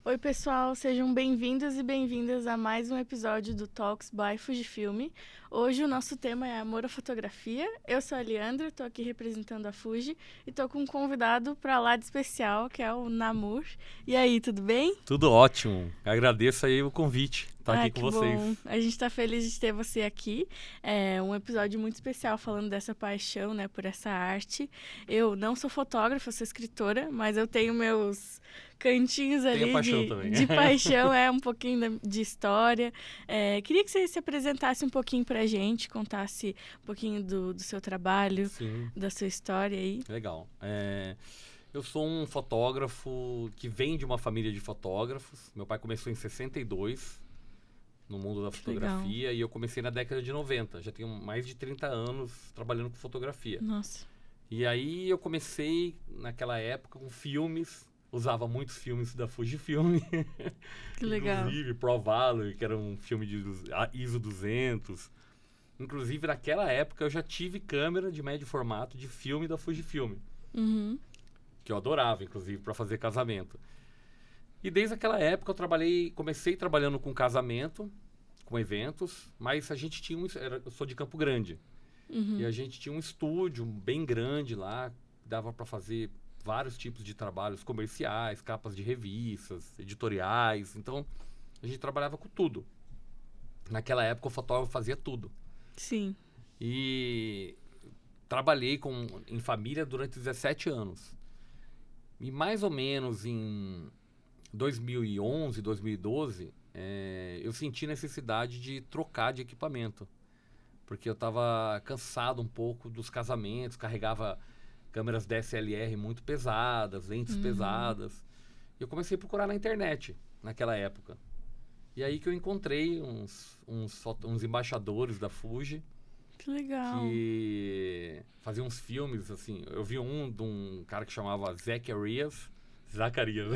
Oi, pessoal, sejam bem-vindos e bem-vindas a mais um episódio do Talks by Fujifilm. Hoje o nosso tema é amor à fotografia. Eu sou a Leandra, estou aqui representando a Fuji e estou com um convidado para lá de especial, que é o Namur. E aí, tudo bem? Tudo ótimo. Agradeço aí o convite, estar aqui com Que vocês. bom. A gente está feliz de ter você aqui. É um episódio muito especial falando dessa paixão, né, por essa arte. Eu não sou fotógrafa, sou escritora, mas eu tenho meus cantinhos ali Tenho paixão também. de paixão, um pouquinho de história. Queria que você se apresentasse um pouquinho pra gente, contasse um pouquinho do seu trabalho, Sim, da sua história aí. legal. Eu sou um fotógrafo que vem de uma família de fotógrafos. Meu pai começou em 62 no mundo da fotografia e eu comecei na década de 90. Já tenho mais de 30 anos trabalhando com fotografia. Nossa. E aí eu comecei naquela época com filmes. Usava muitos filmes da Fujifilm. Que legal. Inclusive Pro Valor, que era um filme de ISO 200. Inclusive, naquela época, eu já tive câmera de médio formato de filme da Fujifilm. Uhum. Que eu adorava, inclusive, para fazer casamento. E desde aquela época, comecei trabalhando com casamento, com eventos, mas a gente tinha eu sou de Campo Grande. Uhum. E a gente tinha um estúdio bem grande lá, dava para fazer vários tipos de trabalhos comerciais, capas de revistas, editoriais. Então, a gente trabalhava com tudo. Naquela época, o fotógrafo fazia tudo. Sim. E trabalhei em família durante 17 anos. E mais ou menos em 2011, 2012, eu senti necessidade de trocar de equipamento. Porque eu estava cansado um pouco dos casamentos, carregava câmeras DSLR muito pesadas, lentes pesadas. E eu comecei a procurar na internet, naquela época. E aí que eu encontrei uns embaixadores da Fuji. Que legal. Que faziam uns filmes, assim. Eu vi de um cara que chamava Zacarias. Zacarias.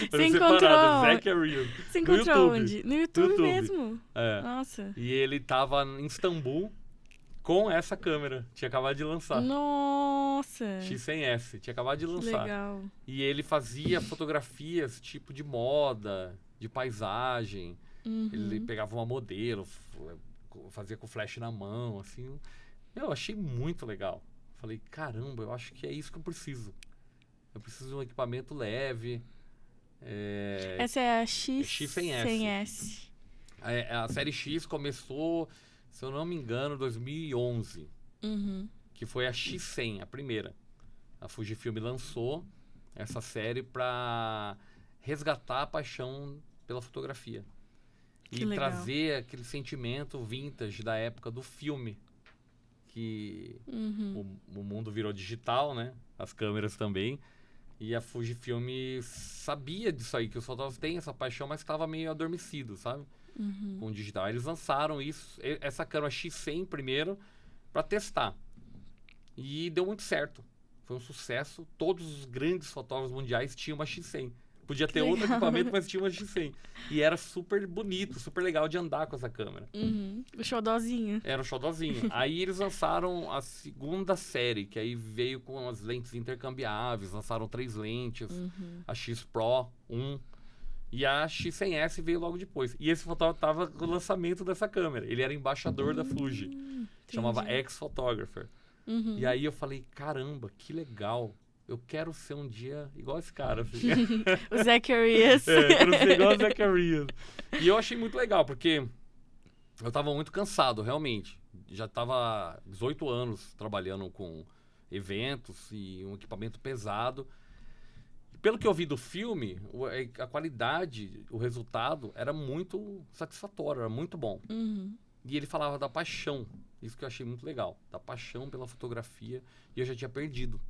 Você encontrou? Zacarias. Você encontrou YouTube. onde? No YouTube YouTube. mesmo? É. Nossa. E ele tava em Istambul com essa câmera. Tinha acabado de lançar. Nossa. X100S. Tinha acabado de Que lançar. legal. E ele fazia fotografias tipo de moda, de paisagem. Uhum. Ele pegava uma modelo, fazia com flash na mão, assim. Eu achei muito legal. Falei, caramba, eu acho que é isso que eu preciso. Eu preciso de um equipamento leve. Essa é a X100S. A série X começou, se eu não me engano, em 2011. Uhum. Que foi a X100, a primeira. A Fujifilm lançou essa série para resgatar a paixão pela fotografia. Que E legal. trazer aquele sentimento vintage da época do filme. Que o mundo virou digital, né? As câmeras também. E a Fujifilm sabia disso aí, que os fotógrafos têm essa paixão, mas estava meio adormecido, sabe? Com o digital. Eles lançaram essa câmera X100 primeiro, para testar. E deu muito certo. Foi um sucesso. Todos os grandes fotógrafos mundiais tinham uma X100. Podia ter outro equipamento, mas tinha uma X100. E era super bonito, super legal de andar com essa câmera. O xodózinho. Era um xodózinho. Aí eles lançaram a segunda série, que aí veio com as lentes intercambiáveis. Lançaram 3 lentes. A X Pro 1. E a X100S veio logo depois. E esse fotógrafo estava com o lançamento dessa câmera. Ele era embaixador da Fuji. Chamava Ex-Photographer. E aí eu falei, caramba, que legal. Eu quero ser um dia igual esse cara. Assim. O Zacarias. Quero ser igual o Zacarias. E eu achei muito legal, porque eu tava muito cansado, realmente. Já tava 18 anos trabalhando com eventos e um equipamento pesado. Pelo que eu vi do filme, a qualidade, o resultado era muito satisfatório, era muito bom. E ele falava da paixão. Isso que eu achei muito legal. Da paixão pela fotografia. E eu já tinha perdido.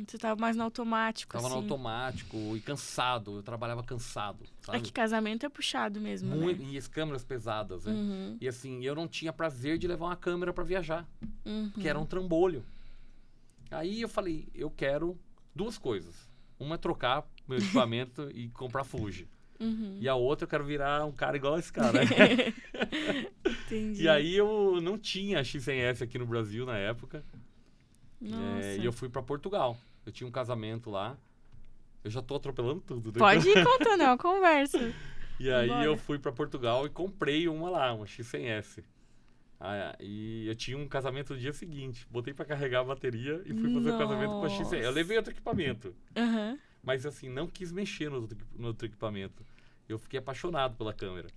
Você tava mais no automático, Tava assim. no automático e cansado. Eu trabalhava cansado, sabe? É que casamento é puxado mesmo, Muito, né? e as câmeras pesadas, né? E assim, eu não tinha prazer de levar uma câmera para viajar. Que era um trambolho. Aí eu falei, eu quero 2 coisas. Uma é trocar meu equipamento e comprar Fuji. E a outra eu quero virar um cara igual esse cara. Entendi. E aí eu não tinha a X100S aqui no Brasil na época. Nossa. E eu fui para Portugal. Eu tinha um casamento lá. Eu já tô atropelando tudo, né? Pode ir contando, é uma conversa. E aí Bora. eu fui pra Portugal e comprei uma lá, uma X100S. E eu tinha um casamento no dia seguinte. Botei pra carregar a bateria e fui fazer o casamento com a X100S. Eu levei outro equipamento. Uhum. Mas assim, não quis mexer no outro equipamento. Eu fiquei apaixonado pela câmera.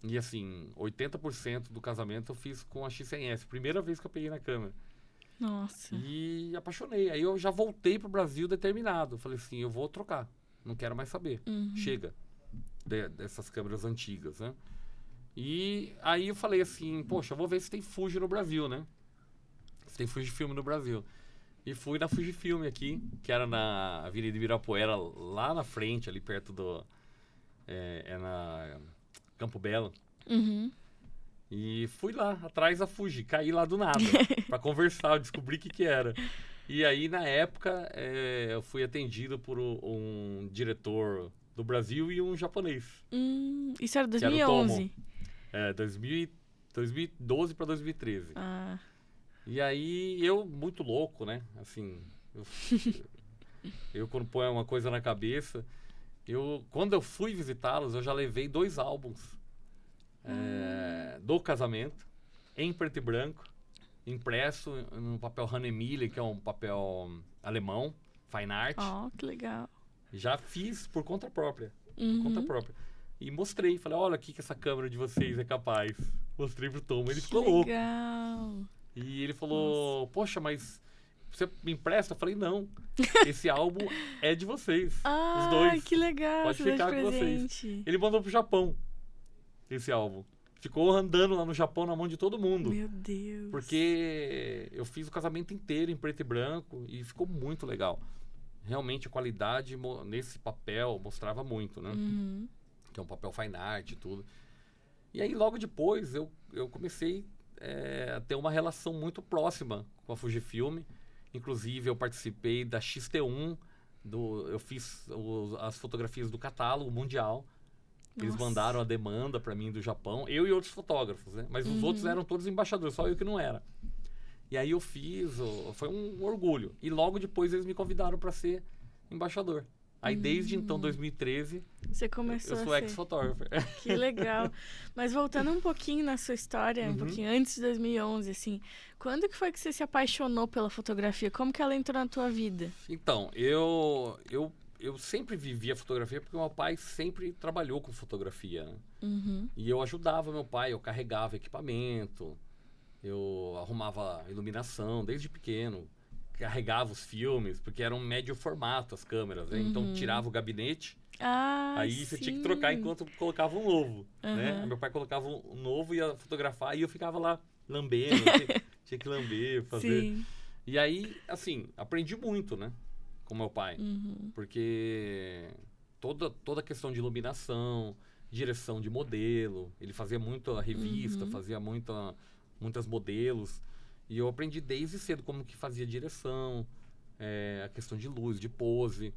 E assim, 80% do casamento eu fiz com a X100S. Primeira vez que eu peguei na câmera. Nossa. E apaixonei. Aí eu já voltei pro Brasil determinado. Falei assim, eu vou trocar. Não quero mais saber. Chega dessas câmeras antigas, né? E aí eu falei assim, poxa, eu vou ver se tem Fuji no Brasil, né? Se tem Fujifilm no Brasil. E fui na Fujifilm aqui, que era na Avenida Ibirapuera, lá na frente, ali perto do... na Campo Belo. Uhum. E fui lá, atrás da Fuji, caí lá do nada, pra conversar, descobri o que era. E aí, na época, eu fui atendido por um diretor do Brasil e um japonês. Isso era Que era o Tomo. 2011? 2012 pra 2013. Ah. E aí, eu, muito louco, né? Assim, eu quando ponho uma coisa na cabeça, quando eu fui visitá-los, eu já levei 2 álbuns do casamento, em preto e branco, impresso no papel Hahnemühle, que é um papel alemão, fine art. Que legal. Já fiz por conta própria. Uhum. Por conta própria. E mostrei, falei, olha aqui que essa câmera de vocês é capaz. Mostrei pro Tom, ele ficou louco. Legal. E ele falou, poxa, mas você me empresta? Eu falei, não, esse álbum é de vocês, os dois. Que legal. Pode ficar com vocês. Ele mandou pro Japão, esse álbum. Ficou andando lá no Japão na mão de todo mundo. Meu Deus. Porque eu fiz o casamento inteiro em preto e branco e ficou muito legal. Realmente a qualidade nesse papel mostrava muito, né? Uhum. Que é um papel fine art e tudo. E aí logo depois eu comecei a ter uma relação muito próxima com a Fujifilm. Inclusive eu participei da XT1, eu fiz as fotografias do catálogo mundial. Eles mandaram a demanda para mim do Japão, eu e outros fotógrafos, né? Mas os outros eram todos embaixadores, só eu que não era. E aí eu fiz, foi um orgulho. E logo depois eles me convidaram para ser embaixador. Aí desde então, 2013, você começou eu sou ex-fotógrafo. Que legal. Mas voltando um pouquinho na sua história, um pouquinho antes de 2011, assim, quando que foi que você se apaixonou pela fotografia? Como que ela entrou na tua vida? Então, eu sempre vivi a fotografia porque meu pai sempre trabalhou com fotografia, né? E eu ajudava meu pai, eu carregava equipamento, eu arrumava iluminação desde pequeno, carregava os filmes, porque era um médio formato as câmeras, né? Então tirava o gabinete, aí você tinha que trocar enquanto colocava um novo, né? Meu pai colocava um novo e ia fotografar e eu ficava lá lambendo, tinha que lamber, fazer. Sim. E aí, assim, aprendi muito, né? Com meu pai, porque toda a questão de iluminação, direção de modelo, ele fazia muito a revista, fazia muitas modelos, e eu aprendi desde cedo como que fazia direção, a questão de luz, de pose,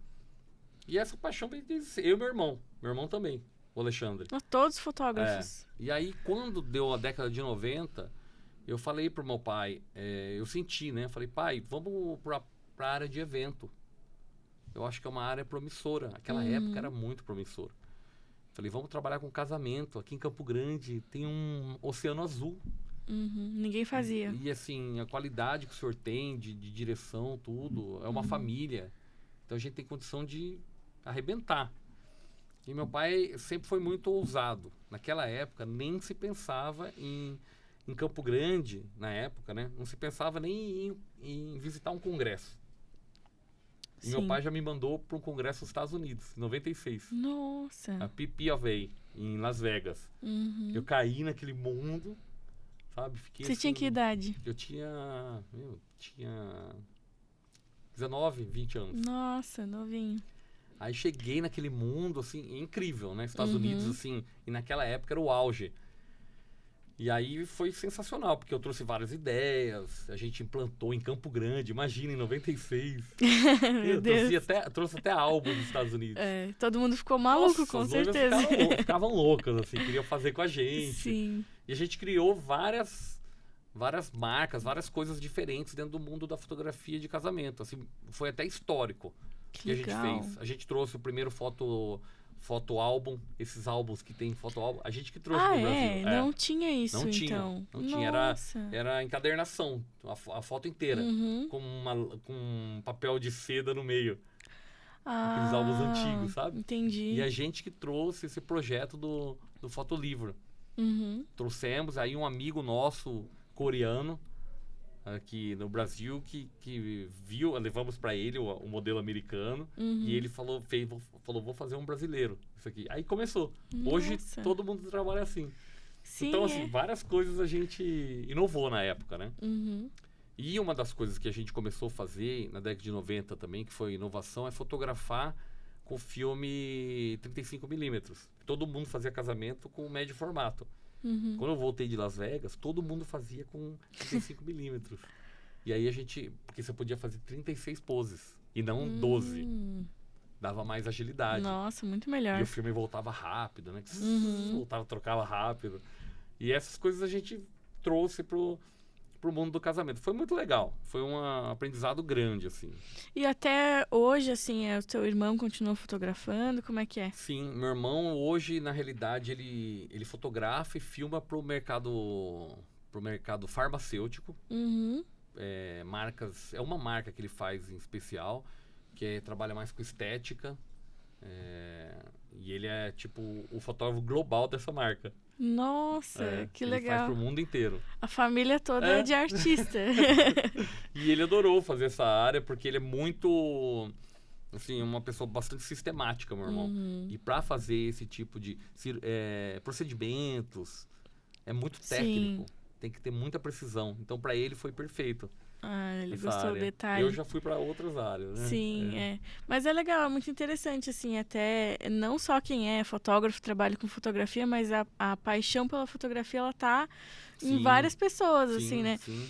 e essa paixão veio desde cedo. Eu e meu irmão também, o Alexandre. Todos fotógrafos. E aí, quando deu a década de 90, eu falei pro meu pai, eu senti, né, falei, pai, vamos pra área de evento. Eu acho que é uma área promissora. Aquela época era muito promissora. Falei, vamos trabalhar com casamento. Aqui em Campo Grande tem um oceano azul. Ninguém fazia. E assim, a qualidade que o senhor tem de direção, tudo, é uma família. Então a gente tem condição de arrebentar. E meu pai sempre foi muito ousado. Naquela época nem se pensava em Campo Grande, na época, né? Não se pensava nem em visitar um congresso. E meu pai já me mandou para um congresso nos Estados Unidos, em 96. Nossa! A PPOA, em Las Vegas. Eu caí naquele mundo, sabe? Fiquei Você assim, tinha que idade? Eu tinha 19, 20 anos. Nossa, novinho. Aí cheguei naquele mundo, assim, incrível, né? Estados Unidos, assim, e naquela época era o auge. E aí foi sensacional, porque eu trouxe várias ideias, a gente implantou em Campo Grande, imagina, em 96. Meu Deus. Trouxe até álbum dos Estados Unidos. Todo mundo ficou maluco, Nossa, com certeza. Ficavam loucas, assim, queriam fazer com a gente. Sim. E a gente criou várias marcas, várias coisas diferentes dentro do mundo da fotografia de casamento. Assim, foi até histórico. que a gente fez. A gente trouxe o primeiro fotoálbum, esses álbuns que tem fotoálbum, a gente que trouxe pro Brasil. Não tinha isso, não tinha, então. Não tinha, era encadernação, a foto inteira, com um papel de seda no meio. Aqueles álbuns antigos, sabe? Entendi. E a gente que trouxe esse projeto do fotolivro. Trouxemos, aí um amigo nosso, coreano, aqui no Brasil, que viu, levamos para ele o modelo americano, e ele falou, vou fazer um brasileiro, isso aqui. Aí começou. Nossa. Hoje todo mundo trabalha assim. Sim, então, assim, várias coisas a gente inovou na época, né? E uma das coisas que a gente começou a fazer na década de 90 também, que foi inovação, é fotografar com filme 35mm. Todo mundo fazia casamento com médio formato. Quando eu voltei de Las Vegas, todo mundo fazia com 35mm. E aí porque você podia fazer 36 poses e não 12. Dava mais agilidade. Nossa, muito melhor. E o filme voltava rápido, né? Trocava rápido. E essas coisas a gente trouxe pro mundo do casamento. Foi muito legal. Foi um aprendizado grande, assim. E até hoje, assim, o seu irmão continua fotografando? Como é que é? Sim, meu irmão hoje, na realidade, ele fotografa e filma pro mercado farmacêutico. É uma marca que ele faz em especial, que trabalha mais com estética. E ele é, tipo, o fotógrafo global dessa marca. Nossa, que legal. Ele faz pro mundo inteiro. A família toda é de artista. E ele adorou fazer essa área, porque ele é muito, assim, uma pessoa bastante sistemática, meu irmão. E para fazer esse tipo de procedimentos, é muito técnico. Sim. Tem que ter muita precisão. Então, para ele foi perfeito. Ele gostou do detalhe. Eu já fui para outras áreas, né? Sim, Mas é legal, é muito interessante, assim, até não só quem é fotógrafo trabalha com fotografia, mas a paixão pela fotografia, ela tá em várias pessoas, assim, né? Sim.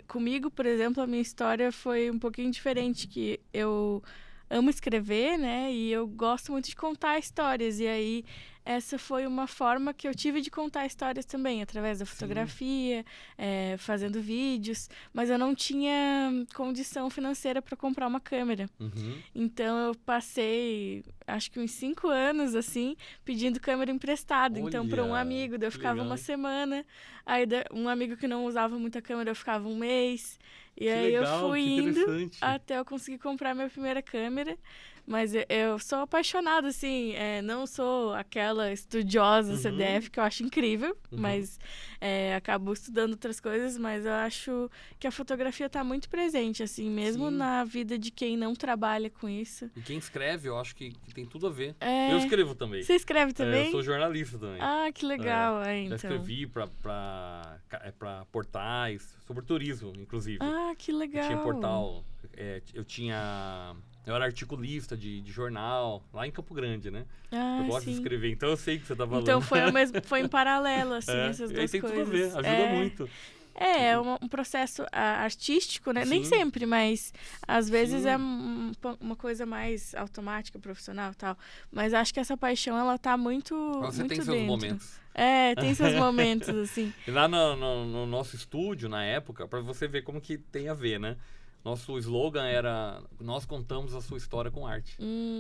Comigo, por exemplo, a minha história foi um pouquinho diferente, que eu amo escrever, né? E eu gosto muito de contar histórias, e aí essa foi uma forma que eu tive de contar histórias também, através da fotografia, fazendo vídeos, mas eu não tinha condição financeira para comprar uma câmera. Então eu passei, acho que uns 5 anos, assim, pedindo câmera emprestada. Olha, então, para um amigo, eu ficava uma semana, aí um amigo que não usava muita câmera, eu ficava um mês. E aí eu fui indo até eu conseguir comprar minha primeira câmera. Mas eu sou apaixonada, assim, não sou aquela estudiosa CDF, que eu acho incrível, mas acabo estudando outras coisas, mas eu acho que a fotografia está muito presente, assim, mesmo na vida de quem não trabalha com isso. E quem escreve, eu acho que tem tudo a ver. Eu escrevo também. Você escreve também? Eu sou jornalista também. Ah, que legal, então. Já escrevi para portais, sobre turismo, inclusive. Ah, que legal. Eu tinha portal, eu era articulista de jornal, lá em Campo Grande, né? Eu gosto de escrever, então eu sei que você tá falando. Então foi em paralelo, assim, essas duas tem coisas. Tudo a ver, ajuda muito. É um processo artístico, né? Sim. Nem sempre, mas às vezes é uma coisa mais automática, profissional e tal. Mas acho que essa paixão, ela tá muito Você muito tem seus momentos. Tem seus momentos, assim. E lá no nosso estúdio, na época, pra você ver como que tem a ver, né? Nosso slogan era: nós contamos a sua história com arte.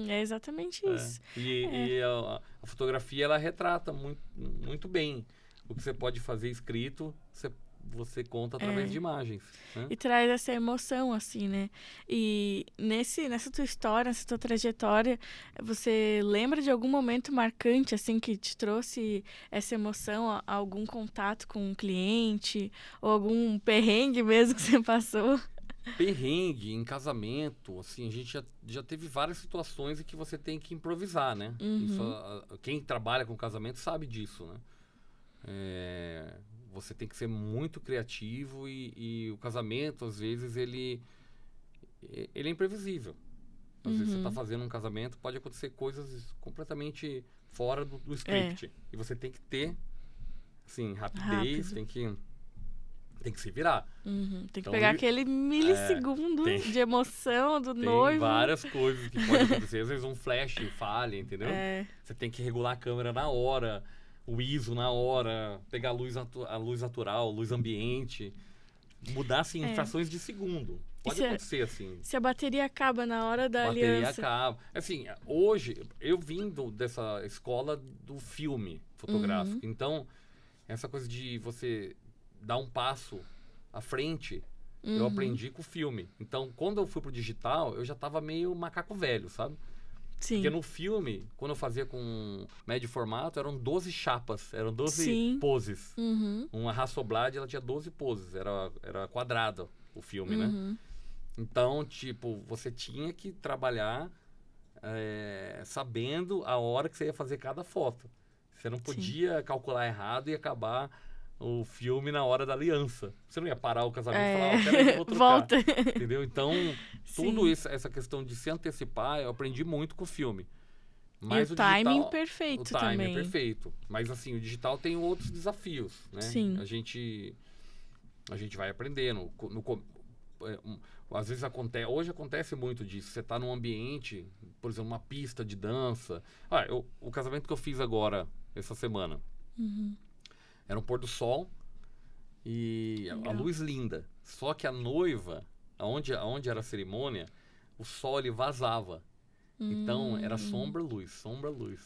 É exatamente isso. E a fotografia, ela retrata muito, muito bem o que você pode fazer escrito, você conta através de imagens. Né? E traz essa emoção, assim, né? E nessa tua história, nessa tua trajetória, você lembra de algum momento marcante, assim, que te trouxe essa emoção, algum contato com um cliente, ou algum perrengue mesmo que você passou? Perrengue em casamento, assim, a gente já teve várias situações em que você tem que improvisar, né? Isso, quem trabalha com casamento sabe disso, né? Você tem que ser muito criativo e o casamento, às vezes, ele é imprevisível. Às vezes você está fazendo um casamento, pode acontecer coisas completamente fora do script. E você tem que ter, assim, rapidez, tem que se virar. Tem que pegar aquele milissegundo de emoção do noivo. Tem várias coisas que podem acontecer. Às vezes um flash falha, entendeu? Você tem que regular a câmera na hora, o ISO na hora, pegar a luz natural, luz ambiente. Mudar, assim, em frações de segundo. Pode acontecer, assim. Se a bateria acaba na hora da aliança. Bateria acaba. Assim, hoje, eu vim dessa escola do filme fotográfico. Então, essa coisa de você dar um passo à frente, eu aprendi com o filme. Então, quando eu fui pro digital, eu já tava meio macaco velho, sabe? Sim. Porque no filme, quando eu fazia com médio formato, eram 12 chapas, eram 12 Sim. poses. Uma Hasselblad, ela tinha 12 poses, era quadrado o filme, né? Então, tipo, você tinha que trabalhar sabendo a hora que você ia fazer cada foto. Você não podia calcular errado e acabar o filme na hora da aliança. Você não ia parar o casamento e falar, peraí, eu vou trocar. Volta. Entendeu? Então, tudo isso, essa questão de se antecipar, eu aprendi muito com o filme. Mas e o digital, timing perfeito o timing também. é perfeito. Mas assim, o digital tem outros desafios, né? Sim. A gente vai aprendendo. Às vezes hoje acontece muito disso. Você está num ambiente, por exemplo, uma pista de dança. O casamento que eu fiz agora, essa semana, era um pôr do sol e a luz linda. Só que a noiva, aonde era a cerimônia, o sol ele vazava. Então era sombra, luz, sombra, luz.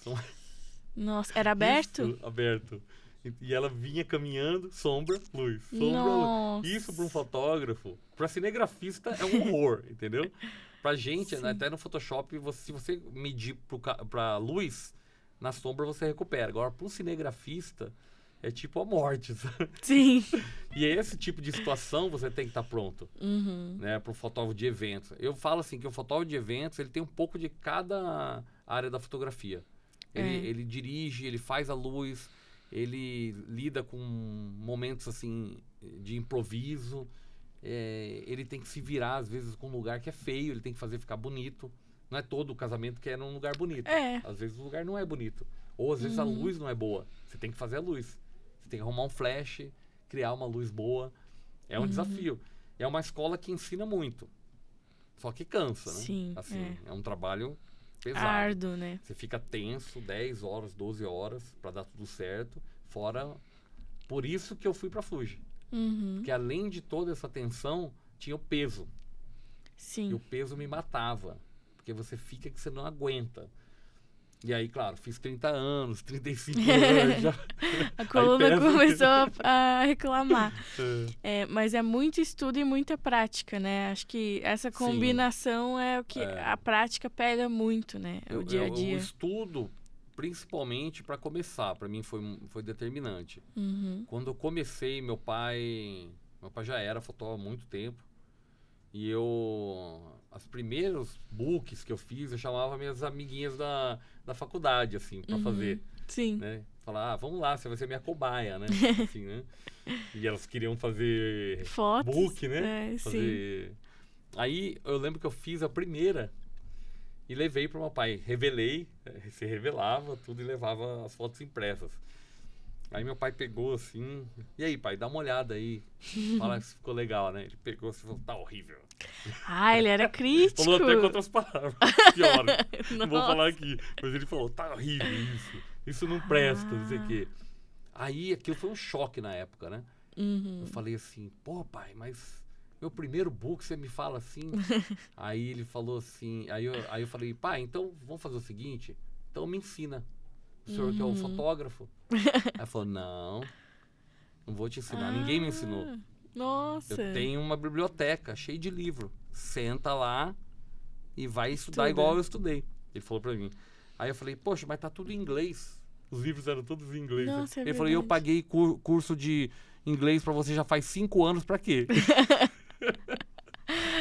Nossa, era aberto? Isso, aberto. E ela vinha caminhando, sombra, luz, sombra, Nossa. luz. Isso para um fotógrafo, para cinegrafista é um horror, entendeu? Pra gente, até no Photoshop, se você medir pra luz, na sombra você recupera. Agora, para um cinegrafista, é tipo a morte, sabe? Sim. E esse tipo de situação você tem que estar pronto, né? Para o fotógrafo de eventos. Eu falo assim, que o fotógrafo de eventos, ele tem um pouco de cada área da fotografia. Ele dirige, ele faz a luz, ele lida com momentos assim de improviso, ele tem que se virar às vezes com um lugar que é feio, ele tem que fazer ficar bonito. Não é todo o casamento que é num lugar bonito. Às vezes o lugar não é bonito. Ou às vezes a luz não é boa. Você tem que fazer a luz. Você tem que arrumar um flash, criar uma luz boa. É um desafio. É uma escola que ensina muito. Só que cansa, né? Sim, assim, é um trabalho pesado. Árduo, né? Você fica tenso 10 horas, 12 horas para dar tudo certo. Fora... Por isso que eu fui pra Fuji. Porque além de toda essa tensão, tinha o peso. Sim. E o peso me matava. Porque você fica que você não aguenta. E aí, claro, fiz 30 anos, 35 anos. Já... A coluna começou a reclamar. Mas é muito estudo e muita prática, né? Acho que essa combinação é o que a prática pega muito, né? O dia a dia. O estudo, principalmente para começar, para mim foi determinante. Quando eu comecei, meu pai já era fotógrafo há muito tempo. E os primeiros books que eu fiz, eu chamava minhas amiguinhas da faculdade, assim, pra fazer. Sim. Né? Falar, vamos lá, você vai ser minha cobaia, né? Assim, né? E elas queriam fazer fotos, book, né? Fazer... Aí, eu lembro que eu fiz a primeira e levei pro meu pai. Revelei, se revelava tudo e levava as fotos impressas. Aí meu pai pegou assim, e aí pai, dá uma olhada aí, fala se ficou legal, né? Ele pegou assim e falou, tá horrível. Ele era crítico. Falou até com outras palavras, pior, não vou falar aqui. Mas ele falou, tá horrível isso não presta, não sei o quê. Aí aquilo foi um choque na época, né? Eu falei assim, pô pai, mas meu primeiro book você me fala assim? Aí ele falou assim, aí eu falei, pai, então vamos fazer o seguinte, então me ensina. O senhor que é o fotógrafo? Aí falou, não vou te ensinar, ninguém me ensinou. Nossa. Eu tenho uma biblioteca cheia de livro. Senta lá e vai estudar igual eu estudei. Ele falou pra mim. Aí eu falei, poxa, mas tá tudo em inglês. Os livros eram todos em inglês. Nossa, Ele falou, eu paguei curso de inglês pra você já faz 5 anos, pra quê?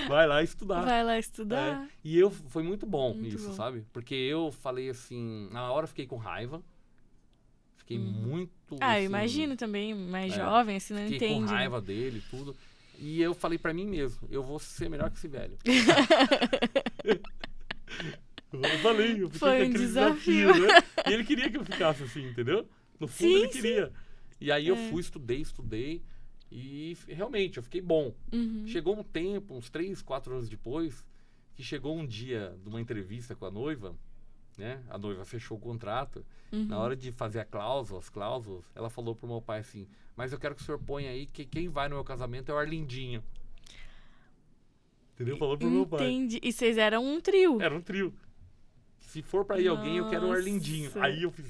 Vai lá estudar. Vai lá estudar. E foi muito bom isso, sabe? Porque eu falei assim, na hora eu fiquei com raiva. Fiquei muito... eu imagino também, mais jovem, assim, não entende. Fiquei com raiva dele e tudo. E eu falei pra mim mesmo, eu vou ser melhor que esse velho. Eu falei, eu fiquei Foi com aquele desafio, né? E ele queria que eu ficasse assim, entendeu? No fundo ele queria. E aí eu fui, estudei. E realmente, eu fiquei bom. Chegou um tempo, uns 3, 4 anos depois, que chegou um dia de uma entrevista com a noiva, né? A noiva fechou o contrato. Na hora de fazer as cláusulas, ela falou pro meu pai assim, mas eu quero que o senhor ponha aí que quem vai no meu casamento é o Arlindinho. Entendeu? Falando pro meu pai. Entendi. E vocês eram um trio. Era um trio. Se for pra ir alguém, eu quero o Arlindinho. Aí eu fiz,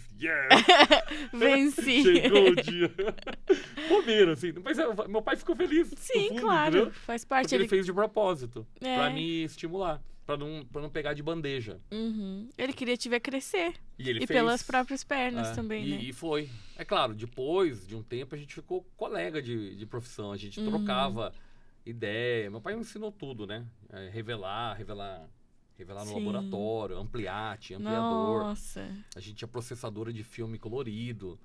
Venci. Chegou o dia. Comeram, assim. Mas meu pai ficou feliz. Sim, fundo, claro. Entendeu? Faz parte. Porque ele fez de propósito. É. Pra me estimular. Pra não pegar de bandeja. Uhum. Ele queria te ver crescer. E ele fez. Pelas próprias pernas também, né? E foi. É claro, depois de um tempo a gente ficou colega de profissão. A gente trocava ideia. Meu pai me ensinou tudo, né? Revelar no laboratório, ampliador. Nossa. A gente tinha processadora de filme colorido.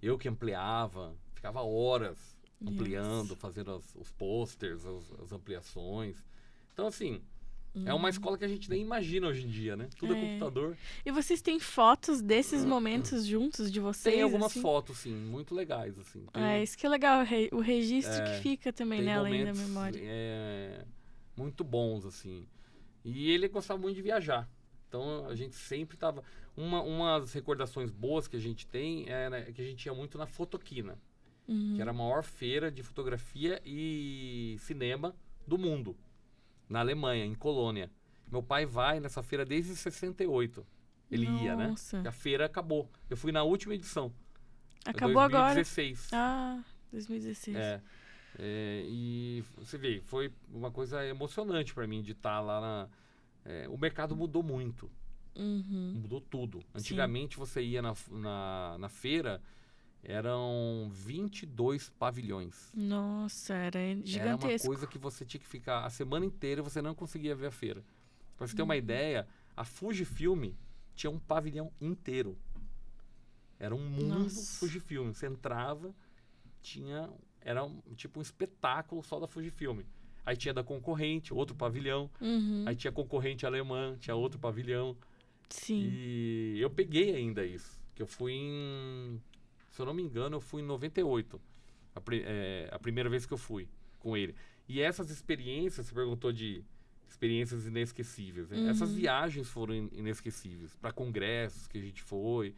Eu que ampliava. Ficava horas ampliando, fazendo os posters, as ampliações. Então, assim, é uma escola que a gente nem imagina hoje em dia, né? Tudo é computador. E vocês têm fotos desses momentos juntos de vocês? Tem algumas assim? fotos, sim, muito legais, assim. Isso que é legal, o registro que fica também, né? Além da memória. Muito bons, assim. E ele gostava muito de viajar. Então, a gente sempre tava... Umas recordações boas que a gente tem é que a gente ia muito na Fotoquina, que era a maior feira de fotografia e cinema do mundo, na Alemanha, em Colônia. Meu pai vai nessa feira desde 68. Ele ia, né? E a feira acabou. Eu fui na última edição. Acabou 2016. agora? 2016. E você vê, foi uma coisa emocionante para mim de estar lá o mercado mudou muito. Mudou tudo. Antigamente você ia na feira, eram 22 pavilhões. Nossa, era gigantesco. Era uma coisa que você tinha que ficar a semana inteira e você não conseguia ver a feira. Pra você ter uma ideia, a Fujifilm tinha um pavilhão inteiro. Era um mundo Fujifilm. Você entrava, era tipo um espetáculo só da Fujifilm. Aí tinha da concorrente, outro pavilhão. Aí tinha concorrente alemã, tinha outro pavilhão. Sim. E eu peguei ainda isso. Que eu fui se eu não me engano, eu fui em 98. A primeira vez que eu fui com ele. E essas experiências, você perguntou de experiências inesquecíveis. Né? Essas viagens foram inesquecíveis. Para congressos que a gente foi.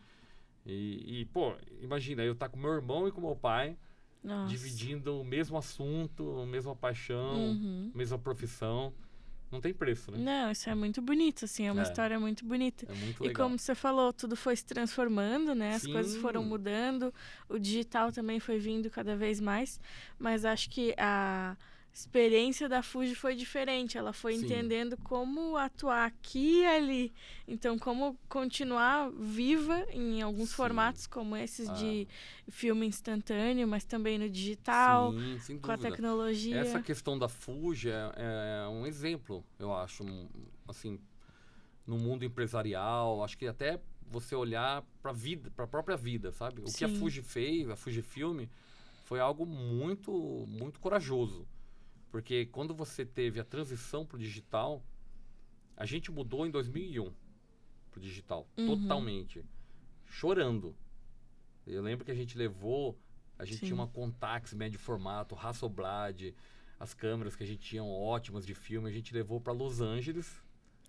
Pô, imagina, eu estar com meu irmão e com meu pai, dividindo o mesmo assunto, a mesma paixão, mesma profissão. Não tem preço, né? Não, isso é muito bonito, assim, é uma história muito bonita. É muito legal. E como você falou, tudo foi se transformando, né? As coisas foram mudando, o digital também foi vindo cada vez mais, mas acho que a experiência da Fuji foi diferente, ela foi entendendo como atuar aqui e ali, então como continuar viva em alguns formatos como esses de filme instantâneo, mas também no digital, sem com a dúvida. tecnologia. Essa questão da Fuji é um exemplo, eu acho, assim, no mundo empresarial, acho que até você olhar para a própria vida, sabe? O que a Fuji fez, a Fujifilm, foi algo muito, muito corajoso. Porque quando você teve a transição para o digital, a gente mudou em 2001 para o digital, totalmente, chorando. Eu lembro que a gente tinha uma Contax médio formato, Hasselblad, as câmeras que a gente tinha ótimas de filme, a gente levou para Los Angeles.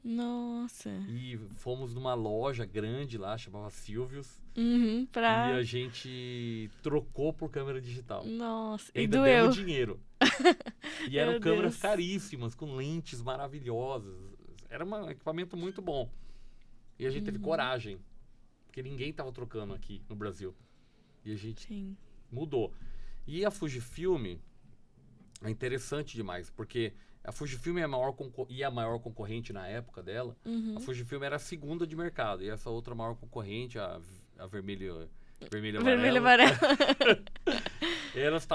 Nossa. E fomos numa loja grande lá, chamava Silvius. E a gente trocou por câmera digital. Nossa, e ainda doeu. demos dinheiro. E eram câmeras caríssimas, com lentes maravilhosas. Era um equipamento muito bom. E a gente teve coragem, porque ninguém estava trocando aqui no Brasil. E a gente mudou. E a Fujifilm é interessante demais, porque a Fujifilm é a maior concorrente na época dela. A Fujifilm era a segunda de mercado. E essa outra maior concorrente, a vermelho amarelo. Elas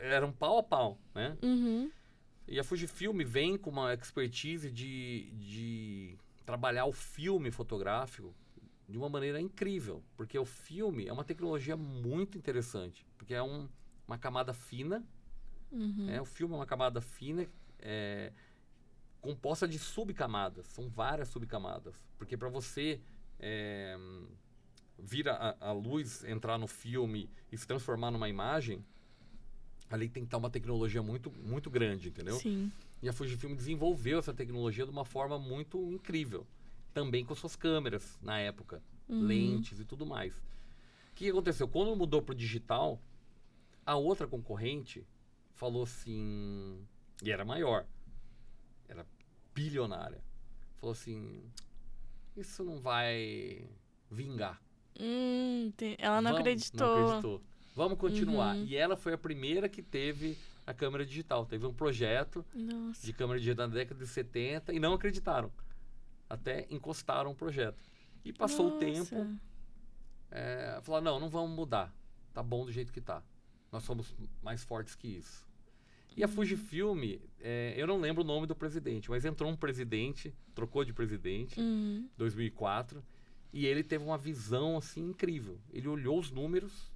eram pau a pau, né? E a Fujifilm vem com uma expertise de trabalhar o filme fotográfico de uma maneira incrível. Porque o filme é uma tecnologia muito interessante. Porque é uma camada fina. O filme é uma camada fina composta de subcamadas. São várias subcamadas. Porque para você vir a luz entrar no filme e se transformar numa imagem, ali tem que estar uma tecnologia muito, muito grande, entendeu? Sim. E a Fujifilm desenvolveu essa tecnologia de uma forma muito incrível. Também com suas câmeras, na época. Lentes e tudo mais. O que aconteceu? Quando mudou para o digital, a outra concorrente falou assim... E era maior. era bilionária, falou assim, isso não vai vingar. Ela não acreditou. Não acreditou. Vamos continuar. E ela foi a primeira que teve a câmera digital. Teve um projeto de câmera digital na década de 70 e não acreditaram. Até encostaram o projeto. E passou o tempo, falaram, não vamos mudar. Tá bom do jeito que tá. Nós somos mais fortes que isso. E a Fujifilm, eu não lembro o nome do presidente, mas entrou um presidente, trocou de presidente, em 2004, e ele teve uma visão assim incrível. Ele olhou os números,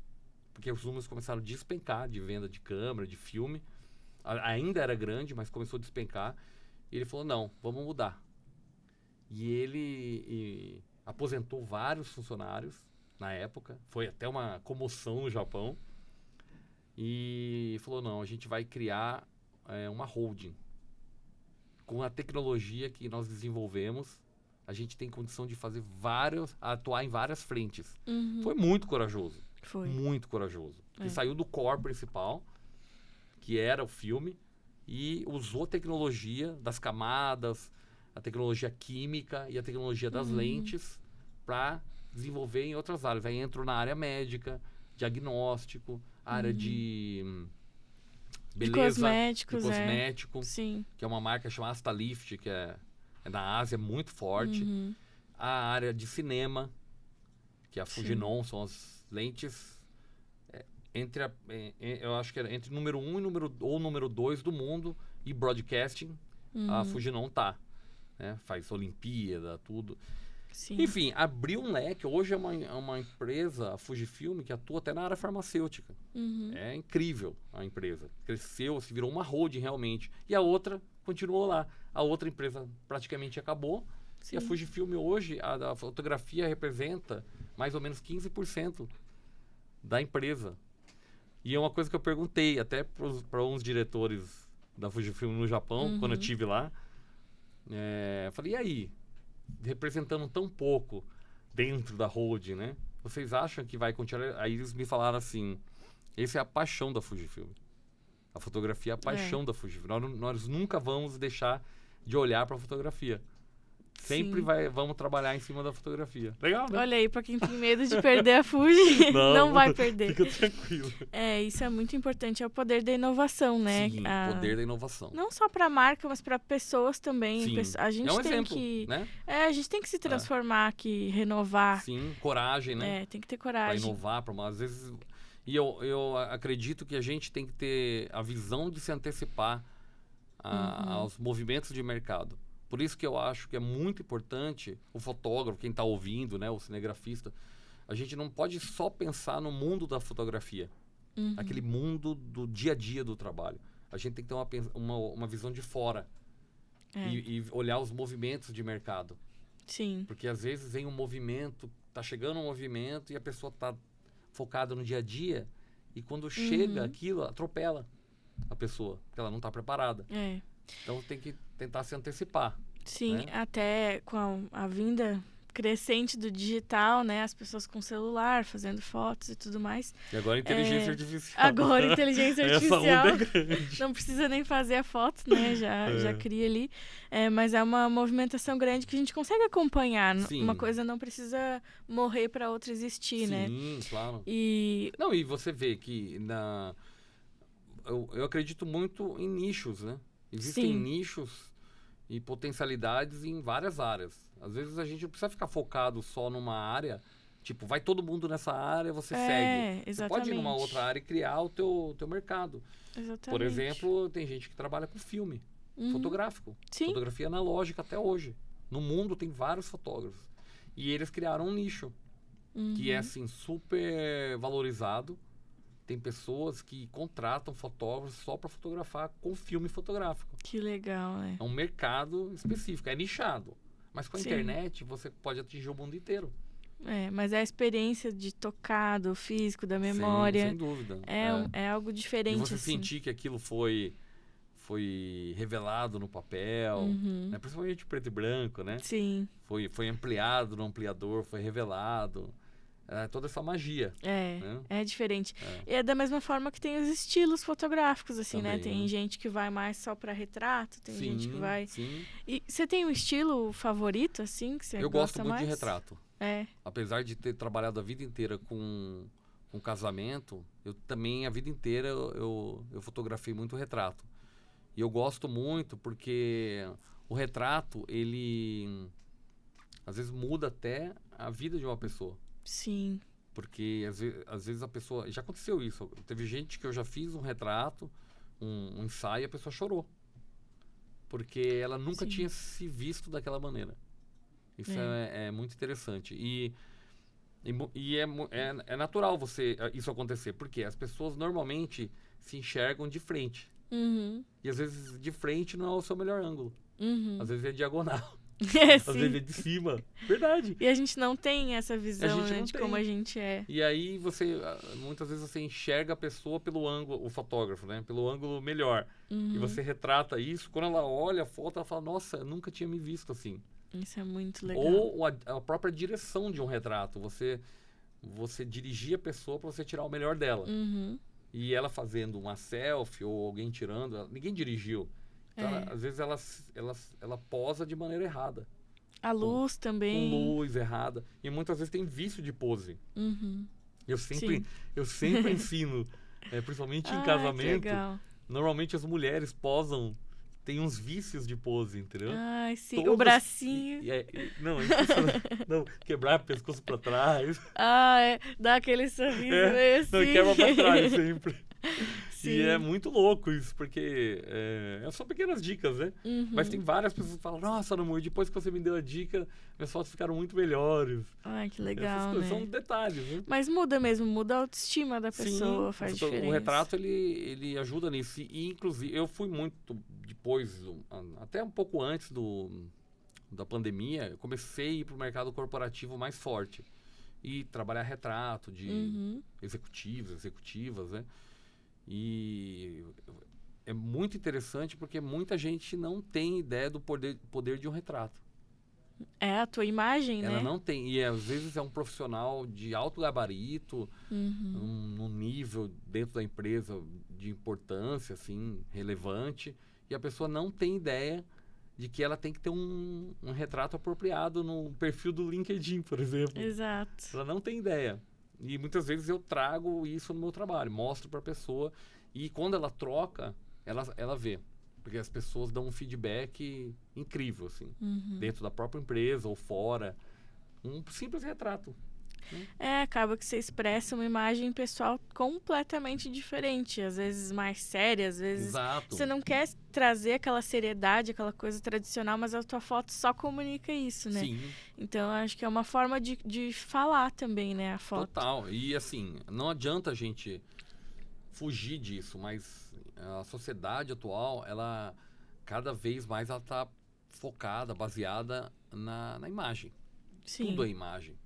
porque os números começaram a despencar de venda de câmera, de filme. Ainda era grande, mas começou a despencar. E ele falou, não, vamos mudar. E ele aposentou vários funcionários na época. Foi até uma comoção no Japão. E falou, não, a gente vai criar uma holding. Com a tecnologia que nós desenvolvemos, a gente tem condição de atuar em várias frentes. Foi muito corajoso. Foi. Muito corajoso. Ele saiu do core principal, que era o filme, e usou a tecnologia das camadas, a tecnologia química e a tecnologia das lentes para desenvolver em outras áreas. Aí entrou na área médica, diagnóstico, área de beleza, de cosmético, Sim. que é uma marca chamada Astalift, que é na Ásia, muito forte. A área de cinema, que é a Fujinon, são as lentes eu acho que era entre número 1 ou número 2 do mundo, e broadcasting, a Fujinon tá. Né? Faz Olimpíada, tudo. Sim. Enfim, abriu um leque. Hoje é uma empresa, a Fujifilm, que atua até na área farmacêutica. É incrível a empresa. Cresceu, se virou uma holding realmente. E a outra continuou lá. A outra empresa praticamente acabou. Sim. E a Fujifilm hoje, a fotografia representa mais ou menos 15% da empresa. E é uma coisa que eu perguntei até para uns diretores da Fujifilm no Japão, quando eu estive lá. Falei, e aí? Representando tão pouco dentro da holding, né? Vocês acham que vai continuar? Aí eles me falaram assim, essa é a paixão da Fujifilm. A fotografia é a paixão da Fujifilm. Nós nunca vamos deixar de olhar para a fotografia. Sempre vamos trabalhar em cima da fotografia. Legal, né? Olha aí, pra quem tem medo de perder a Fuji, não vai perder. Fica tranquilo. Isso é muito importante, é o poder da inovação, né? Sim, o poder da inovação. Não só pra marca, mas pra pessoas também. Sim. A gente tem exemplo, que, né? A gente tem que se transformar aqui, renovar. Sim, coragem, né? Tem que ter coragem. Pra inovar, às vezes... E eu acredito que a gente tem que ter a visão de se antecipar aos movimentos de mercado. Por isso que eu acho que é muito importante o fotógrafo, quem está ouvindo, né, o cinegrafista, a gente não pode só pensar no mundo da fotografia, aquele mundo do dia a dia do trabalho. A gente tem que ter uma visão de fora e olhar os movimentos de mercado. Sim. Porque às vezes vem um movimento, está chegando um movimento e a pessoa está focada no dia a dia e quando chega aquilo, atropela a pessoa, porque ela não está preparada. Então tem que tentar se antecipar. Sim, né? Até com a vinda crescente do digital, né? As pessoas com celular, fazendo fotos e tudo mais. E agora inteligência artificial. Agora inteligência artificial. Essa onda é grande. Não precisa nem fazer a foto, né? Já cria ali. Mas é uma movimentação grande que a gente consegue acompanhar. Sim. Uma coisa não precisa morrer para outra existir, né? Sim, claro. E você vê que eu acredito muito em nichos, né? Existem nichos e potencialidades em várias áreas. Às vezes a gente não precisa ficar focado só numa área. Tipo, vai todo mundo nessa área, você segue. Exatamente. Você pode ir numa outra área e criar o teu mercado. Exatamente. Por exemplo, tem gente que trabalha com filme fotográfico. Sim. Fotografia analógica até hoje. No mundo tem vários fotógrafos. E eles criaram um nicho que é assim super valorizado. Tem pessoas que contratam fotógrafos só para fotografar com filme fotográfico. Que legal, né? É um mercado específico, é nichado. Mas com a internet você pode atingir o mundo inteiro. Mas é a experiência de tocar, do físico, da memória. Sem dúvida. É algo diferente. E você assim. sentir que aquilo foi revelado no papel, né? Principalmente preto e branco, né? Sim. Foi ampliado no ampliador, foi revelado. toda essa magia. Né? É diferente. E é da mesma forma que tem os estilos fotográficos, assim, Também, né? Tem gente que vai mais só pra retrato, tem gente que vai... Sim. E você tem um estilo favorito, assim, que você Eu gosta gosto muito mais? de retrato. Apesar de ter trabalhado a vida inteira com casamento, eu também, a vida inteira, eu fotografei muito retrato. E eu gosto muito porque o retrato, ele às vezes muda até a vida de uma pessoa. Sim. Porque às vezes a pessoa... Já aconteceu isso. Teve gente que eu já fiz um retrato, um ensaio, e a pessoa chorou. Porque ela nunca tinha se visto daquela maneira. Isso é muito interessante. E é natural isso acontecer. Porque as pessoas normalmente se enxergam de frente. E às vezes de frente não é o seu melhor ângulo. Às vezes é diagonal. Às vezes é de cima. Verdade. E a gente não tem essa visão, né, de como a gente é. E aí muitas vezes você enxerga a pessoa pelo ângulo, o fotógrafo, né? Pelo ângulo melhor. E você retrata isso. Quando ela olha a foto, ela fala, nossa, eu nunca tinha me visto assim. Isso é muito legal. Ou a própria direção de um retrato. Você dirigir a pessoa para você tirar o melhor dela. E ela fazendo uma selfie ou alguém tirando, ninguém dirigiu. Então, às vezes ela posa de maneira errada. A luz também. Com luz errada. E muitas vezes tem vício de pose. Eu sempre ensino, principalmente em casamento, normalmente as mulheres posam, tem uns vícios de pose, entendeu? Ai, sim. Todas, o bracinho. Não, não, quebrar o pescoço pra trás. Dá aquele sorriso assim. Não, quebra pra trás sempre. Sim. E é muito louco isso, porque são pequenas dicas, né? Mas tem várias pessoas que falam, nossa, amor, depois que você me deu a dica, minhas fotos ficaram muito melhores. Ai, que legal, essas coisas são detalhes, né? Mas muda mesmo, muda a autoestima da pessoa, faz diferença. O retrato, ele ajuda nisso. E, inclusive, eu fui muito depois, até um pouco antes da pandemia, eu comecei a ir pro mercado corporativo mais forte. E trabalhar retrato de executivas, né? E é muito interessante porque muita gente não tem ideia do poder de um retrato. A tua imagem, né? Ela não tem. E às vezes é um profissional de alto gabarito, num nível dentro da empresa de importância, assim, relevante. E a pessoa não tem ideia de que ela tem que ter um retrato apropriado no perfil do LinkedIn, por exemplo. Exato. Ela não tem ideia. E muitas vezes eu trago isso no meu trabalho, mostro para a pessoa e quando ela troca, ela vê. Porque as pessoas dão um feedback incrível, assim, dentro da própria empresa ou fora. Um simples retrato. Acaba que você expressa uma imagem pessoal completamente diferente, às vezes mais séria, às vezes Exato. Você não quer trazer aquela seriedade, aquela coisa tradicional, mas a tua foto só comunica isso, né? Sim. Então, acho que é uma forma de falar também, né, a foto. Total. E, assim, não adianta a gente fugir disso, mas a sociedade atual, ela cada vez mais ela tá focada, baseada na imagem. Sim. Tudo é imagem.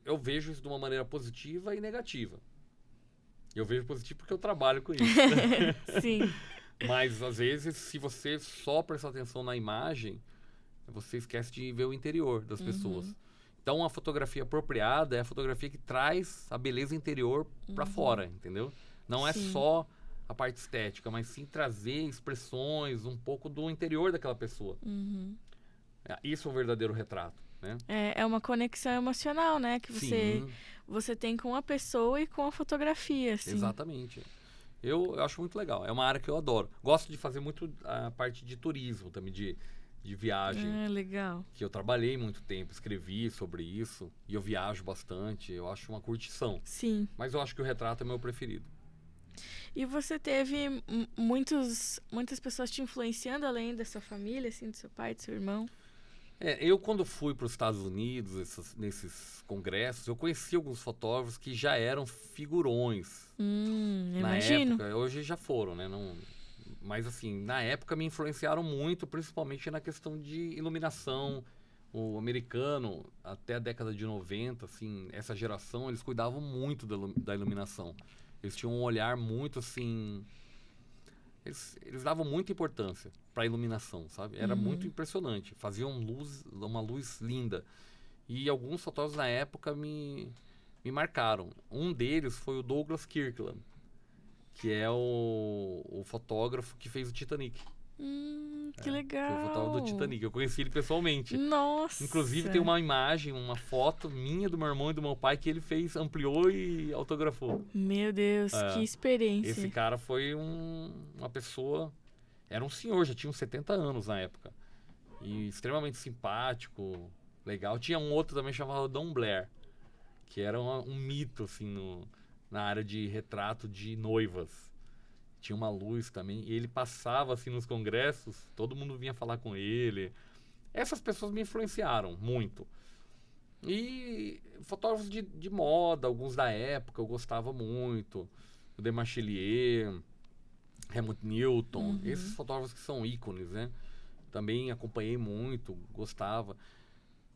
Eu vejo isso de uma maneira positiva e negativa. Eu vejo positivo porque eu trabalho com isso. Sim. Mas, às vezes, se você só prestar atenção na imagem, você esquece de ver o interior das pessoas. Então, a fotografia apropriada é a fotografia que traz a beleza interior para fora, entendeu? Não é só a parte estética, mas sim trazer expressões, um pouco do interior daquela pessoa. Isso é o verdadeiro retrato. Né? É uma conexão emocional, né? Que você tem com a pessoa e com a fotografia. Assim. Exatamente. Eu acho muito legal. É uma área que eu adoro. Gosto de fazer muito a parte de turismo também, de viagem. Legal. Que eu trabalhei muito tempo, escrevi sobre isso. E eu viajo bastante. Eu acho uma curtição. Sim. Mas eu acho que o retrato é meu preferido. E você teve muitas pessoas te influenciando, além da sua família, assim, do seu pai, do seu irmão? Eu quando fui para os Estados Unidos, nesses congressos, eu conheci alguns fotógrafos que já eram figurões. Na época, hoje já foram, né? Mas assim, na época me influenciaram muito, principalmente na questão de iluminação. O americano, até a década de 90, assim, essa geração, eles cuidavam muito da iluminação. Eles tinham um olhar muito, assim... Eles davam muita importância para a iluminação, sabe? Era muito impressionante. Faziam uma luz linda. E alguns fotógrafos na época me marcaram. Um deles foi o Douglas Kirkland, que é o fotógrafo que fez o Titanic. Que legal. Foi o fotógrafo do Titanic. Eu conheci ele pessoalmente. Nossa. Inclusive tem uma imagem, uma foto minha, do meu irmão e do meu pai que ele fez, ampliou e autografou. Meu Deus, que experiência. Esse cara foi uma pessoa... Era um senhor, já tinha uns 70 anos na época. E extremamente simpático, legal. Tinha um outro também chamado Don Blair, que era um mito, assim, na área de retrato de noivas. Tinha uma luz também. E ele passava, assim, nos congressos, todo mundo vinha falar com ele. Essas pessoas me influenciaram muito. E fotógrafos de moda, alguns da época, eu gostava muito. O Demarchelier, Helmut Newton, esses fotógrafos que são ícones, né? Também acompanhei muito, gostava.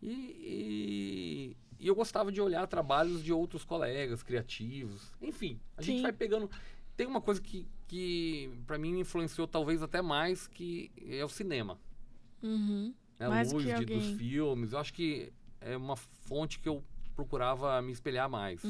E eu gostava de olhar trabalhos de outros colegas criativos. Enfim, a gente vai pegando... Tem uma coisa que para mim me influenciou talvez até mais, que é o cinema. A Mais luz que dos filmes. Eu acho que é uma fonte que eu procurava me espelhar mais.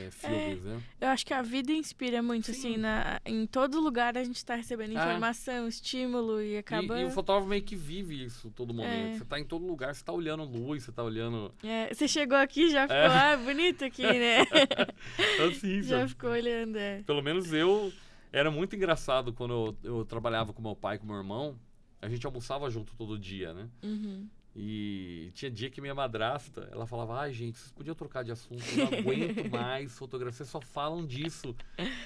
Filmes, né? Eu acho que a vida inspira muito, assim, em todo lugar a gente tá recebendo informação, estímulo e acaba... E o fotógrafo meio que vive isso todo momento. Você tá em todo lugar, você tá olhando luz, você tá olhando... Você chegou aqui e já ficou, bonito aqui, né? Assim, já ficou olhando, Pelo menos era muito engraçado quando eu trabalhava com meu pai e com meu irmão. A gente almoçava junto todo dia, né? E tinha dia que minha madrasta, ela falava, ai gente, vocês podiam trocar de assunto, eu não aguento mais fotografia, vocês só falam disso.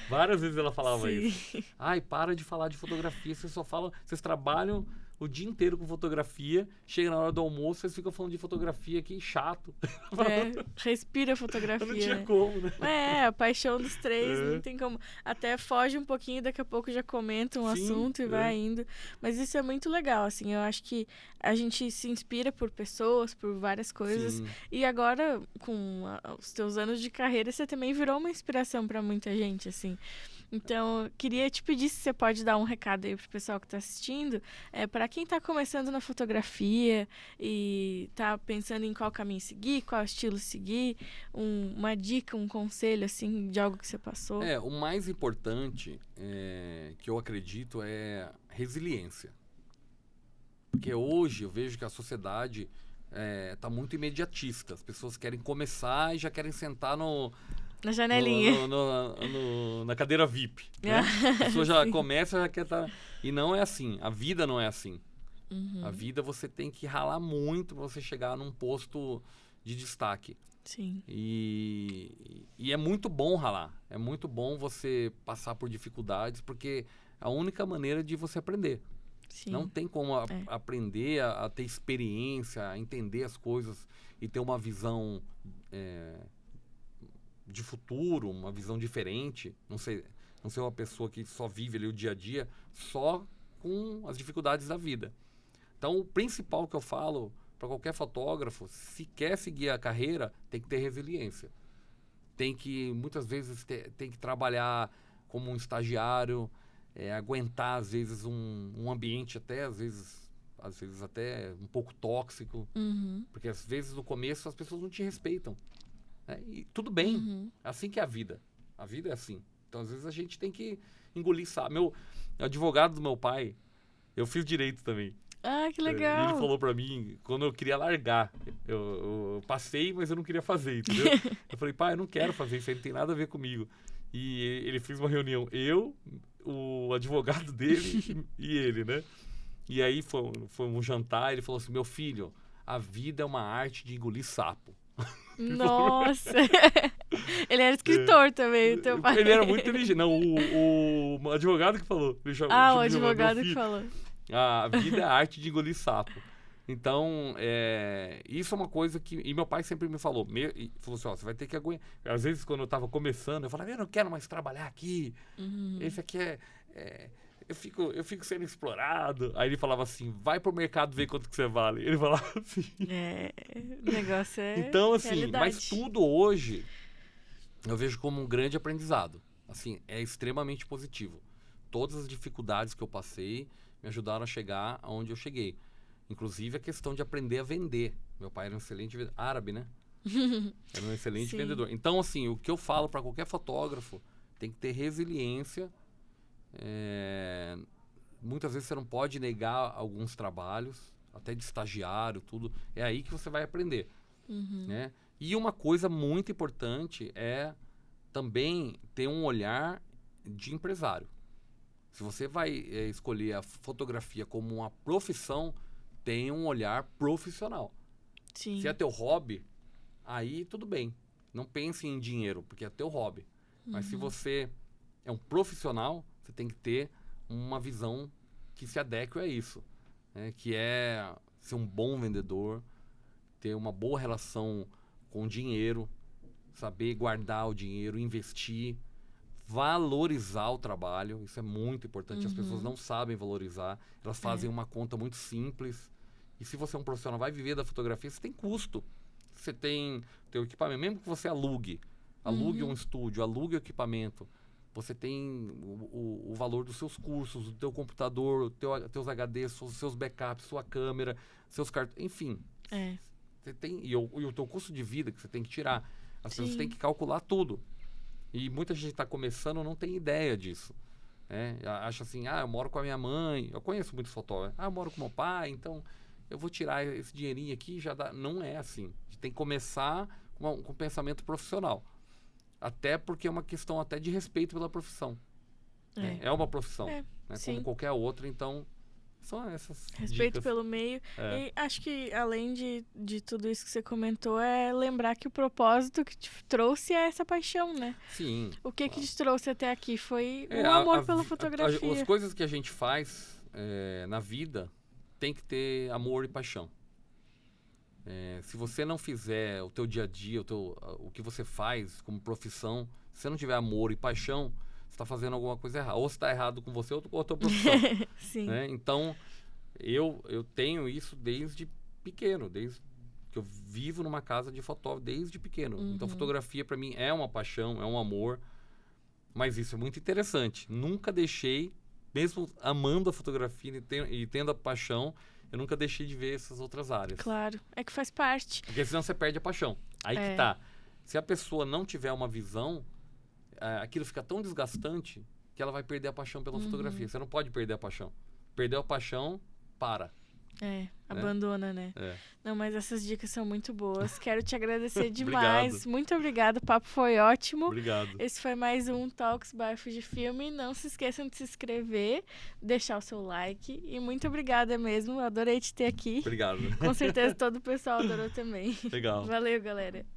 Várias vezes ela falava isso. Ai, para de falar de fotografia, vocês só falam, vocês trabalham o dia inteiro com fotografia, chega na hora do almoço, vocês ficam falando de fotografia, que chato. Respira fotografia. Não tinha como, né? A paixão dos três, não tem como. Até foge um pouquinho, daqui a pouco já comenta um assunto e vai indo. Mas isso é muito legal, assim, eu acho que a gente se inspira por pessoas, por várias coisas. E agora, com os teus anos de carreira, você também virou uma inspiração para muita gente, assim. Então, eu queria te pedir se você pode dar um recado aí pro pessoal que está assistindo, para quem está começando na fotografia e está pensando em qual caminho seguir, qual estilo seguir, uma dica, um conselho, assim, de algo que você passou. O mais importante, que eu acredito, é resiliência. Porque hoje eu vejo que a sociedade está muito imediatista. As pessoas querem começar e já querem sentar na janelinha. Na cadeira VIP. Né? A pessoa já começa, já quer estar... E não é assim. A vida não é assim. A vida você tem que ralar muito para você chegar num posto de destaque. Sim. E é muito bom ralar. É muito bom você passar por dificuldades, porque é a única maneira de você aprender. Sim. Não tem como aprender a ter experiência, a entender as coisas e ter uma visão... de futuro, uma visão diferente, não ser uma pessoa que só vive ali o dia a dia, só com as dificuldades da vida. Então, o principal que eu falo para qualquer fotógrafo, se quer seguir a carreira, tem que ter resiliência. Tem que, muitas vezes, tem que trabalhar como um estagiário, aguentar, às vezes, um ambiente até, às vezes até um pouco tóxico, porque, às vezes, no começo, as pessoas não te respeitam. E tudo bem, assim que é a vida. A vida é assim. Então, às vezes, a gente tem que engolir, sabe? O advogado do meu pai, eu fiz direito também. Ah, que legal. E ele falou pra mim, quando eu queria largar, eu passei, mas eu não queria fazer, entendeu? Eu falei, pai, eu não quero fazer isso aí, não tem nada a ver comigo. E ele fez uma reunião, eu, o advogado dele e ele, né? E aí foi um jantar, ele falou assim, meu filho, a vida é uma arte de engolir sapo. Nossa! Ele era escritor também, o teu pai. Ele era muito inteligente. Não, o advogado que falou. O advogado que falou. A vida é a arte de engolir sapo. Então, isso é uma coisa que... E meu pai sempre me falou. Falou assim, você vai ter que aguentar. Às vezes, quando eu tava começando, eu falava, eu não quero mais trabalhar aqui. Esse aqui eu fico sendo explorado. Aí ele falava assim, vai pro mercado ver quanto que você vale. Ele falava assim. O negócio é então, assim, realidade. Mas tudo hoje eu vejo como um grande aprendizado. Assim, é extremamente positivo. Todas as dificuldades que eu passei me ajudaram a chegar aonde eu cheguei. Inclusive a questão de aprender a vender, Meu pai era um excelente árabe, né? Era um excelente Sim. vendedor. Então, assim, o que eu falo para qualquer fotógrafo, tem que ter resiliência. Muitas vezes você não pode negar alguns trabalhos, até de estagiário, tudo. É aí que você vai aprender, né? E uma coisa muito importante é também ter um olhar de empresário. Se você vai escolher a fotografia como uma profissão, tenha um olhar profissional. Sim. Se é teu hobby, aí tudo bem. Não pense em dinheiro, porque é teu hobby. Mas se você é um profissional, você tem que ter uma visão que se adeque a isso, né? Que é ser um bom vendedor, ter uma boa relação com o dinheiro, saber guardar o dinheiro, investir, valorizar o trabalho. Isso é muito importante. As pessoas não sabem valorizar. Elas fazem uma conta muito simples. E se você é um profissional, vai viver da fotografia, você tem custo. Você tem teu equipamento, mesmo que você alugue um estúdio, alugue o equipamento, você tem o valor dos seus cursos, do teu computador, teus HDs, seus backups, sua câmera, seus cartões, enfim. Você tem, e o teu custo de vida que você tem que tirar. As pessoas têm que calcular tudo. E muita gente está começando não tem ideia disso. Acha assim, eu moro com a minha mãe. Eu conheço muitos fotógrafos. Eu moro com meu pai, então eu vou tirar esse dinheirinho aqui, já dá. Não é assim. A gente tem que começar com um pensamento profissional. Até porque é uma questão até de respeito pela profissão. É uma profissão, né? Como qualquer outra, então são essas respeito dicas. Pelo meio. E acho que além de tudo isso que você comentou, é lembrar que o propósito que te trouxe é essa paixão, né? Sim. O que te trouxe até aqui foi o amor pela fotografia. As coisas que a gente faz na vida tem que ter amor e paixão. Se você não fizer o teu dia a dia, o que você faz como profissão, se você não tiver amor e paixão, você está fazendo alguma coisa errada. Ou você está errado com você ou com a tua profissão. Sim. Então, eu tenho isso desde pequeno, desde que eu vivo numa casa de fotógrafo desde pequeno. Então, fotografia para mim é uma paixão, é um amor. Mas isso é muito interessante. Nunca deixei, mesmo amando a fotografia e tendo a paixão, eu nunca deixei de ver essas outras áreas. Claro, é que faz parte. Porque senão você perde a paixão. Aí que tá. Se a pessoa não tiver uma visão, aquilo fica tão desgastante que ela vai perder a paixão pela fotografia. Você não pode perder a paixão. Perdeu a paixão, para. Abandona, né? Não, mas essas dicas são muito boas. Quero te agradecer demais. Obrigado. Muito obrigada, o papo foi ótimo. Obrigado. Esse foi mais um Talks by Fujifilm. Não se esqueçam de se inscrever, deixar o seu like. E muito obrigada mesmo. Adorei te ter aqui. Obrigado. Com certeza todo o pessoal adorou também. Legal. Valeu, galera.